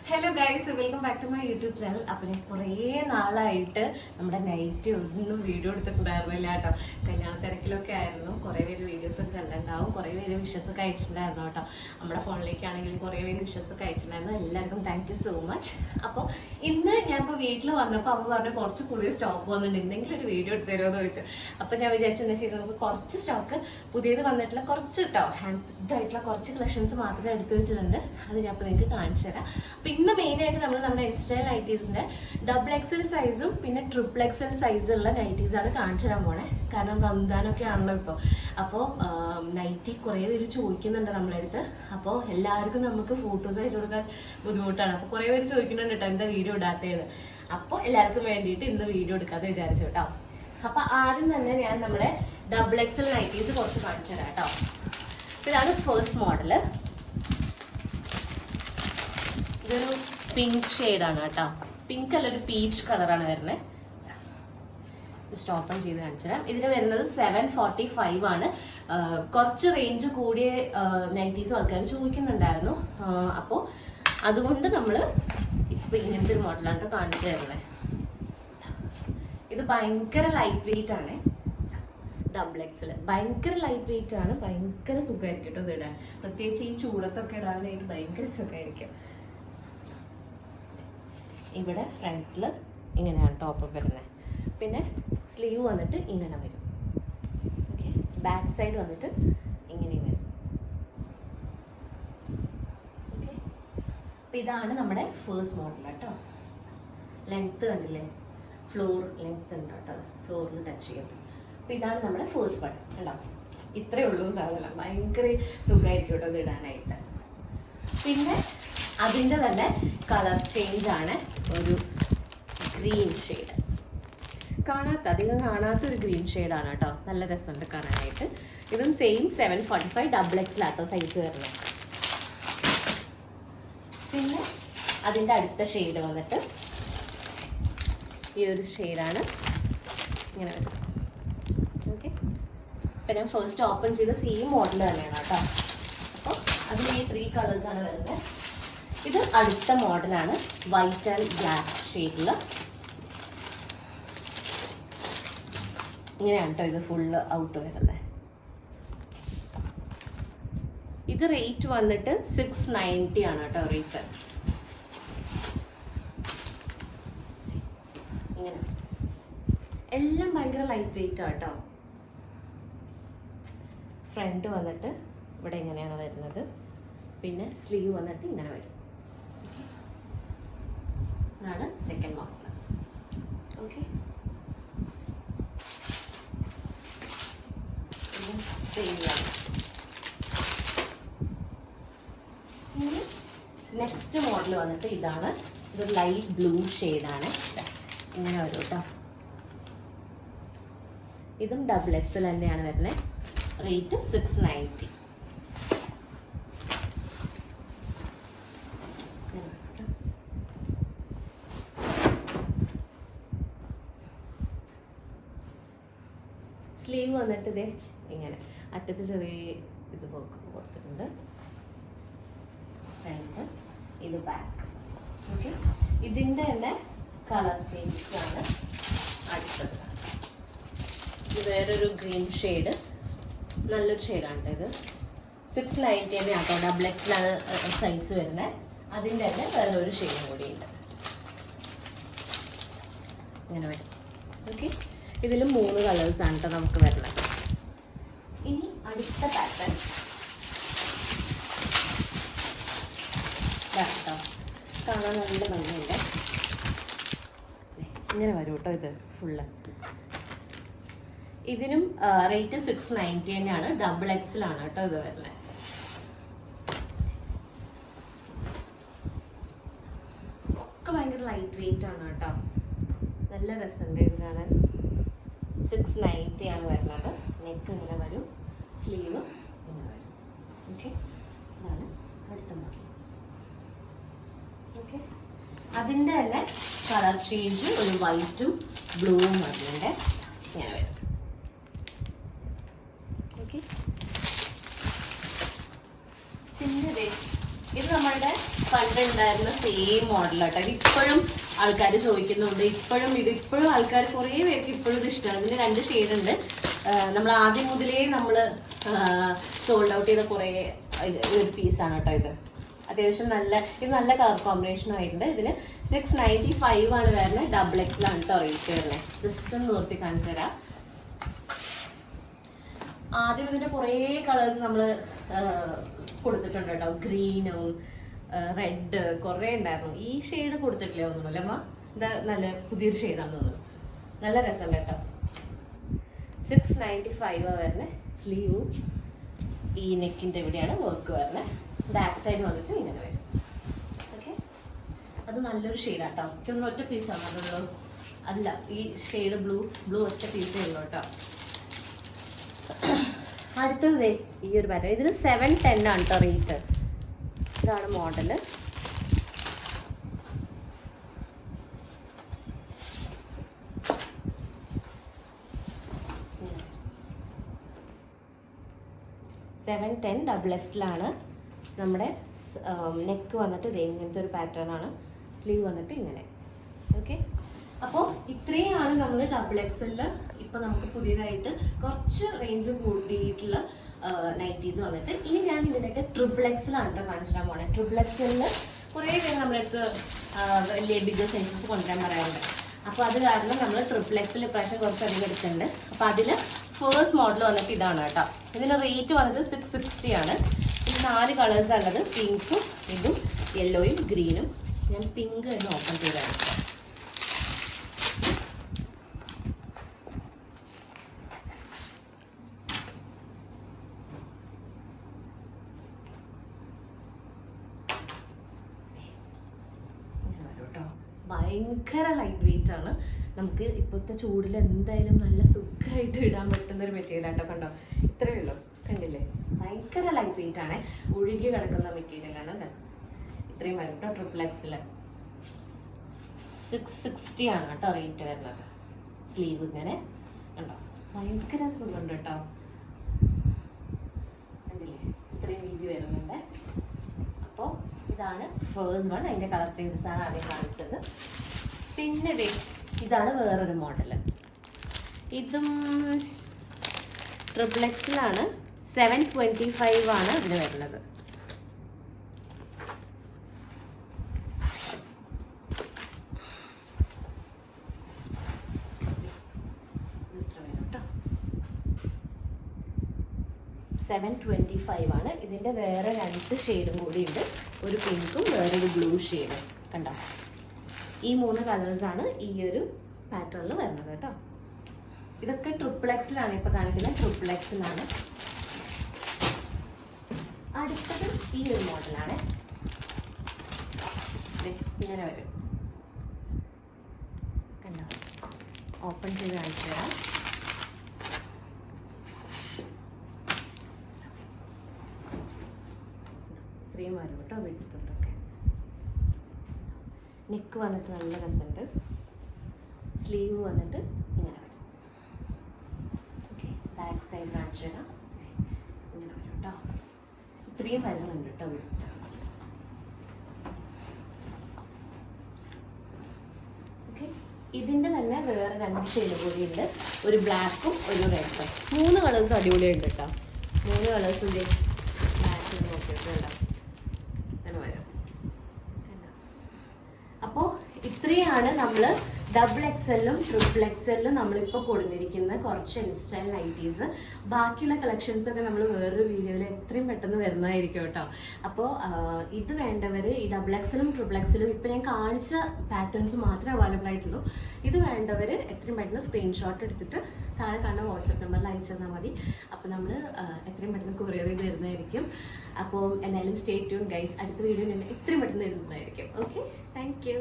Hello guys, welcome back to my YouTube channel. അപ്പം ഞാൻ കുറേ നാളായിട്ട് നമ്മുടെ നൈറ്റ് ഒന്നും വീഡിയോ എടുത്തിട്ടുണ്ടായിരുന്നില്ല കേട്ടോ. കല്യാണ തിരക്കിലൊക്കെ ആയിരുന്നു. കുറേ പേര് വീഡിയോസൊക്കെ കണ്ടിട്ടുണ്ടാവും, കുറേ പേര് വിഷസൊക്കെ അയച്ചിട്ടുണ്ടായിരുന്നു കേട്ടോ. നമ്മുടെ ഫോണിലേക്കാണെങ്കിൽ കുറേ പേര് വിഷസൊക്കെ അയച്ചിട്ടുണ്ടായിരുന്നു. എല്ലാവർക്കും താങ്ക് യു സോ മച്ച്. അപ്പോൾ ഇന്ന് ഞാൻ ഇപ്പോൾ വീട്ടിൽ വന്നപ്പോൾ അവ പറഞ്ഞു കുറച്ച് പുതിയ സ്റ്റോക്ക് വന്നിട്ടുണ്ട്, എന്തെങ്കിലും ഒരു വീഡിയോ എടുത്ത് തരുമോ എന്ന് ചോദിച്ചു. അപ്പോൾ ഞാൻ വിചാരിച്ചെന്താ ചെയ്ത് നമുക്ക് കുറച്ച് സ്റ്റോക്ക് പുതിയത് വന്നിട്ടുള്ള കുറച്ച് കേട്ടോ ഹാൻഡ് ആയിട്ടുള്ള കുറച്ച് കളക്ഷൻസ് മാത്രമേ എടുത്തു വെച്ചിട്ടുണ്ട്. അത് ഞാൻ ഇപ്പോൾ നിങ്ങൾക്ക് കാണിച്ചു തരാം. ഇന്ന് മെയിനായിട്ട് നമ്മൾ നമ്മുടെ ഇൻസ്റ്റൈൽ നൈറ്റീസിന്റെ XXL സൈസും പിന്നെ XXL സൈസുള്ള നൈറ്റീസാണ് കാണിച്ചു തരാൻ പോണേ. കാരണം റംദാനൊക്കെ ആണല്ലോ ഇപ്പോൾ. അപ്പോൾ നൈറ്റി കുറേ പേര് ചോദിക്കുന്നുണ്ട് നമ്മളെ അടുത്ത്. അപ്പോൾ എല്ലാവർക്കും നമുക്ക് ഫോട്ടോസ് അയച്ചു കൊടുക്കാൻ ബുദ്ധിമുട്ടാണ്. അപ്പോൾ കുറേ പേര് ചോദിക്കുന്നുണ്ട് കേട്ടോ എന്താ വീഡിയോ ഇടാത്തത്. അപ്പോൾ എല്ലാവർക്കും വേണ്ടിയിട്ട് ഇന്ന് വീഡിയോ എടുക്കാതെ വിചാരിച്ചു കേട്ടോ. അപ്പോൾ ആദ്യം തന്നെ ഞാൻ നമ്മുടെ XXL നൈറ്റീസ് കുറച്ച് കാണിച്ചു തരാം കേട്ടോ. അപ്പോൾ ഇതാണ് ഫസ്റ്റ് മോഡല്. ഇതൊരു പിങ്ക് ഷെയ്ഡാണ് കേട്ടോ. പിങ്ക് അല്ല, ഒരു പീച്ച് കളറാണ് വരുന്നത്. സ്റ്റോപ്പ് ചെയ്ത് കാണിച്ചു തരാം. ഇതിന് വരുന്നത് 745 ആണ്. കുറച്ച് റേഞ്ച് കൂടിയ നൈറ്റീസും ആൾക്കാർ ചോദിക്കുന്നുണ്ടായിരുന്നു. അപ്പോൾ അതുകൊണ്ട് നമ്മൾ ഇപ്പം ഇങ്ങനത്തെ ഒരു മോഡലാണ് കാണിച്ചു തരുന്നത്. ഇത് ഭയങ്കര ലൈറ്റ് വെയിറ്റ് ആണ്. XXL ഭയങ്കര ലൈറ്റ് വെയിറ്റ് ആണ്. ഭയങ്കര സുഖമായിരിക്കും കേട്ടോ ഇത് ഇടാൻ. പ്രത്യേകിച്ച് ഈ ചൂടത്തൊക്കെ ഇടാനായിട്ട് ഭയങ്കര സുഖമായിരിക്കും. ഇവിടെ ഫ്രണ്ടിൽ ഇങ്ങനെയാണ് ടോപ്പ് വരുന്നത്. പിന്നെ സ്ലീവ് വന്നിട്ട് ഇങ്ങനെ വരും. ഓക്കെ, ബാക്ക് സൈഡ് വന്നിട്ട് ഇങ്ങനെയും വരും. ഓക്കെ, അപ്പം ഇതാണ് നമ്മുടെ ഫേസ്റ്റ് മോഡൽ കേട്ടോ. ലെങ്ത്ത് കണ്ടില്ലേ, ഫ്ലോർ ലെങ്ത്ത് ഉണ്ട് കേട്ടോ, ഫ്ലോറിൽ ടച്ച് ചെയ്യും. അപ്പം ഇതാണ് നമ്മുടെ ഫേസ്റ്റ് വൺ കേട്ടോ. ഇത്രയേ ഉള്ളൂ സാധനം. ഭയങ്കര സുഖമായിരിക്കും കേട്ടോ ഇത് ഇടാനായിട്ട്. പിന്നെ അതിൻ്റെ തന്നെ കളർ ചേഞ്ച് ആണ്. ഒരു ഗ്രീൻ ഷെയ്ഡ്, അധികം കാണാത്തൊരു ഗ്രീൻ ഷെയ്ഡാണ് കേട്ടോ. നല്ല രസമുണ്ട് കാണാനായിട്ട്. ഇതും സെയിം 745 XXL ആട്ടോ സൈസ് വരുന്നത്. പിന്നെ അതിൻ്റെ അടുത്ത ഷെയ്ഡ് വന്നിട്ട് ഈ ഒരു ഷെയ്ഡാണ് ഇങ്ങനെ വരുന്നത്. ഓക്കെ, ഇപ്പം ഞാൻ ഫസ്റ്റ് ഓപ്പൺ ചെയ്ത സെയിം മോഡൽ തന്നെയാണ് കേട്ടോ. അപ്പോൾ അതിൽ ഈ 3 കളേഴ്സാണ് വരുന്നത്. ഇത് അടുത്ത മോഡലാണ്, വൈറ്റ് ആൻഡ് ബ്ലാക്ക് ഷെയ്ഡിൽ. ഇങ്ങനെയാണ് കേട്ടോ ഇത് ഫുള്ള് ഔട്ട് വരുന്നത്. ഇത് റേറ്റ് വന്നിട്ട് 690 ആണ് കേട്ടോ റേറ്റ്. ഇങ്ങനെ എല്ലാം ഭയങ്കര ലൈറ്റ് വെയിറ്റ് ആട്ടോ. ഫ്രണ്ട് വന്നിട്ട് ഇവിടെ ഇങ്ങനെയാണ് വരുന്നത്. പിന്നെ സ്ലീവ് വന്നിട്ട് ഇങ്ങനെ വരും. ഇതാണ് second model. Okay, next model വന്നിട്ട് ഇതാണ്. ഇത് ലൈറ്റ് ബ്ലൂ ഷെയ്ഡാണ്. ഇങ്ങനെ വരും കേട്ടോ. ഇതും XXL തന്നെയാണ് വരുന്നത്. റേറ്റ് 690. സ്ലീവ് വന്നിട്ട് ഇതേ ഇങ്ങനെ അറ്റത്ത് ചെറിയ ഇത് കൊടുത്തിട്ടുണ്ട്. ഫ്രണ്ട്, ഇത് ബാക്ക്. ഓക്കെ, ഇതിൻ്റെ തന്നെ കളർ ചേഞ്ചസ് ആണ് അടുത്തത്. ഇത് വേറൊരു ഗ്രീൻ ഷെയ്ഡ്, നല്ലൊരു ഷെയ്ഡാണ് ഇത്. 690 തന്നെ ആട്ടോ. XXL ആണ് സൈസ് വരുന്നത്. അതിൻ്റെ തന്നെ വേറൊരു ഷെയ്ഡും കൂടിയുണ്ട്. ഇങ്ങനെ വരും. ഓക്കെ, ഇതിൽ 3 കളേഴ്സാണ് കേട്ടോ നമുക്ക് വരുന്നത്. ഇനി അടുത്ത പാറ്റേൺ കേട്ടോ. കാണാൻ നല്ല ഭംഗിയുണ്ട്. ഇങ്ങനെ വരും കേട്ടോ ഇത് ഫുള്ള്. ഇതിനും റേറ്റ് 690 തന്നെയാണ്. XXL ആണ് കേട്ടോ ഇത് വരുന്നത്. ഒക്കെ ഭയങ്കര ലൈറ്റ് വെയിറ്റ് ആണ് കേട്ടോ. നല്ല രസമുണ്ട് ഇത് കാണാൻ. 690 ആണ് വരുന്നത്. നെക്ക് ഇങ്ങനെ വരും, സ്ലീവ് ഇങ്ങനെ വരും. ഓക്കെ, ഇതാണ് അടുത്ത മോഡൽ. ഓക്കെ, അതിൻ്റെ തന്നെ കളർ ചേഞ്ച് ഒരു വൈറ്റും ബ്ലൂവും വരുന്നുണ്ട്. ഇങ്ങനെ വരും. ഓക്കെ, പിന്നെ ഇത് നമ്മളുടെ പണ്ട് ഉണ്ടായിരുന്ന സെയിം മോഡലാട്ടോ. ഇത് ഇപ്പോഴും ആൾക്കാർ ചോദിക്കുന്നുണ്ട്. ഇപ്പോഴും ആൾക്കാർ കുറേ പേർക്ക് ഇപ്പോഴും ഇത് ഇഷ്ടമാണ്. ഇതിന് 2 ഷെയ്ഡ് ഉണ്ട്. നമ്മൾ ആദ്യം മുതലേ നമ്മൾ സോൾഡ് ഔട്ട് ചെയ്ത കുറേ ഒരു പീസാണ് കേട്ടോ ഇത്. അത്യാവശ്യം നല്ല കളർ കോമ്പിനേഷൻ ആയിട്ടുണ്ട്. ഇതിന് 695 ആണ് വരുന്നത്. XXL ആണ് കേട്ടോ റേറ്റ് വരുന്നത്. ജസ്റ്റ് ഒന്ന് നിർത്തി കാണിച്ചു തരാം. ആദ്യം ഇതിന്റെ കുറേ കളേഴ്സ് നമ്മൾ കൊടുത്തിട്ടുണ്ട് കേട്ടോ. ഗ്രീനും റെഡ് കുറേ ഉണ്ടായിരുന്നു. ഈ ഷെയ്ഡ് കൊടുത്തിട്ടില്ല ഒന്നുമില്ല അമ്മ. ഇത് നല്ല പുതിയൊരു ഷെയ്ഡാണെന്ന് തോന്നുന്നു. നല്ല രസമുണ്ട് കേട്ടോ. 695 വരുന്നത്. സ്ലീവ് ഈ നെക്കിന്റെ ഇവിടെയാണ് വർക്ക് വരുന്നത്. ബാക്ക് സൈഡ് വന്നിട്ട് ഇങ്ങനെ വരും. ഓക്കെ, അത് നല്ലൊരു ഷെയ്ഡാട്ടോ. എനിക്കൊന്നും ഒറ്റ പീസാണ് അതുള്ളൂ. അല്ല, ഈ ഷെയ്ഡ് ബ്ലൂ ഒറ്റ പീസേ ഉള്ളൂ കേട്ടോ. അടുത്തത് ഈ ഒരു പാറ്റേൺ. ഇതിന് 710 ആണ് കേട്ടോ റേറ്റ്. ഇതാണ് മോഡല്. $710 ആണ്. നമ്മുടെ നെക്ക് വന്നിട്ട് ഇത് ഇങ്ങനത്തെ ഒരു പാറ്റേൺ ആണ്. സ്ലീവ് വന്നിട്ട് ഇങ്ങനെ. ഓക്കെ, അപ്പോൾ ഇത്രയാണ് നമ്മൾ XXL ഇപ്പം നമുക്ക് പുതിയതായിട്ട് കുറച്ച് റേഞ്ച് കൂട്ടിയിട്ടുള്ള നൈറ്റീസ് വന്നിട്ട്. ഇനി ഞാൻ ഇതിനൊക്കെ XXL ആണ് കേട്ടോ കാണിച്ചാൽ പോണേ. XXL കുറേ പേര് നമ്മുടെ അടുത്ത് വലിയ ബിഗ് സൈസസ് കൊണ്ടുവരാൻ പറയാറുണ്ട്. അപ്പോൾ അത് കാരണം നമ്മൾ XXL ഇപ്രാവശ്യം കുറച്ചധികം എടുത്തിട്ടുണ്ട്. അപ്പോൾ അതിൽ ഫേസ്റ്റ് മോഡൽ വന്നിട്ട് ഇതാണ് കേട്ടോ. ഇതിൻ്റെ റേറ്റ് വന്നിട്ട് 660 ആണ്. ഇതിൽ 4 കളേഴ്സാണ് ഉള്ളത്. പിങ്കും ഇതും യെല്ലോയും ഗ്രീനും. ഞാൻ പിങ്ക് എന്ന് ഓപ്പൺ ചെയ്ത് കാണിക്കാം. ഭയങ്കര ലൈറ്റ് വെയിറ്റ് ആണ്. നമുക്ക് ഇപ്പോഴത്തെ ചൂടിൽ എന്തായാലും നല്ല സുഖമായിട്ട് ഇടാൻ പറ്റുന്ന ഒരു മെറ്റീരിയൽ ആട്ടോ. കണ്ടോ, ഇത്രയേ ഉള്ളൂ. കണ്ടില്ലേ, ഭയങ്കര ലൈറ്റ് വെയിറ്റ് ആണ്. ഒഴുകി കിടക്കുന്ന മെറ്റീരിയലാണ്. ഇത്രയും വരും കേട്ടോ. XXL 660 ആണ് കേട്ടോ റേറ്റ് വരുന്നത്. സ്ലീവ് ഇങ്ങനെ കണ്ടോ, ഭയങ്കര സുഖമുണ്ട് കേട്ടോ. കണ്ടില്ലേ, ഇത്രയും വീതി വരുന്നുണ്ട്. അപ്പോൾ ഇതാണ് ഫേസ്റ്റ് വൺ. അതിൻ്റെ കളർ ചേഞ്ചസ് ആണ് ആദ്യം കാണിച്ചത്. പിന്നെ ഇതാണ് വേറൊരു മോഡല്. ഇതും XXL ആണ്. 725 ആണ് ഇതിന് വരുന്നത്. $725 ആണ്. ഇതിൻ്റെ വേറെ 2 ഷെയ്ഡും കൂടി ഉണ്ട്. ഒരു പിങ്കും വേറൊരു ബ്ലൂ ഷെയ്ഡും. കണ്ടോ, ഈ 3 കളേഴ്സാണ് ഈ ഒരു പാറ്റേണിൽ വരുന്നത് കേട്ടോ. ഇതൊക്കെ XXL ആണ് ഇപ്പോൾ കാണിക്കുന്നത്. XXL ആണ്. അടുത്തത് ഈ ഒരു മോഡലാണ്. ഇങ്ങനെ വരും. കണ്ടോ, ഓപ്പൺ ചെയ്ത് കാണിച്ചു തരാം. ഇത്രയും വരും കേട്ടോ. വെളുത്തുണ്ടൊക്കെ. നെക്ക് വന്നിട്ട് നല്ല രസമുണ്ട്. സ്ലീവ് വന്നിട്ട് ഇങ്ങനെ വരും. ഓക്കെ, ബാക്ക് സൈഡ് കാണിച്ചു തരാം. ഇങ്ങനെ വരും കേട്ടോ. ഇത്രയും വരുന്നുണ്ട് കേട്ടോ വെളുത്ത്. ഓക്കെ, ഇതിൻ്റെ തന്നെ വേറെ 2 ഷെയ്ഡ് കൂടി ഉണ്ട്. ഒരു ബ്ലാക്കും ഒരു റെഡും. 3 കളേഴ്സും അടിപൊളിയുണ്ട് കേട്ടോ. 3 കളേഴ്സിൻ്റെ ബ്ലാക്ക് നോക്കിയിട്ടുണ്ടോ. അപ്പോൾ ഇത്രയാണ് നമ്മൾ XXLും XXLും നമ്മളിപ്പോൾ കൊടുത്തിരിക്കുന്ന കുറച്ച് ഇൻസ്റ്റൈൽ നൈറ്റീസ്. ബാക്കിയുള്ള കളക്ഷൻസൊക്കെ നമ്മൾ വേറൊരു വീഡിയോയിൽ എത്രയും പെട്ടെന്ന് വരുന്നതായിരിക്കും കേട്ടോ. അപ്പോൾ ഇത് വേണ്ടവർ ഈ XXLും XXLും ഇപ്പോൾ ഞാൻ കാണിച്ച പാറ്റേൺസ് മാത്രമേ അവൈലബിൾ ആയിട്ടുള്ളൂ. ഇത് വേണ്ടവർ എത്രയും പെട്ടെന്ന് സ്ക്രീൻഷോട്ട് എടുത്തിട്ട് താഴെ കാണുന്ന വാട്സപ്പ് നമ്പറിൽ അയച്ചു തന്നാൽ മതി. അപ്പോൾ നമ്മൾ എത്രയും പെട്ടെന്ന് കൊറിയർ ചെയ്ത് തരുന്നതായിരിക്കും. അപ്പോൾ എന്തായാലും സ്റ്റേ ട്യൂൺ ഗൈസ്. അടുത്ത വീഡിയോ ഞാൻ എത്രയും പെട്ടെന്ന് ഇടുന്നതായിരിക്കും. Okay, thank you.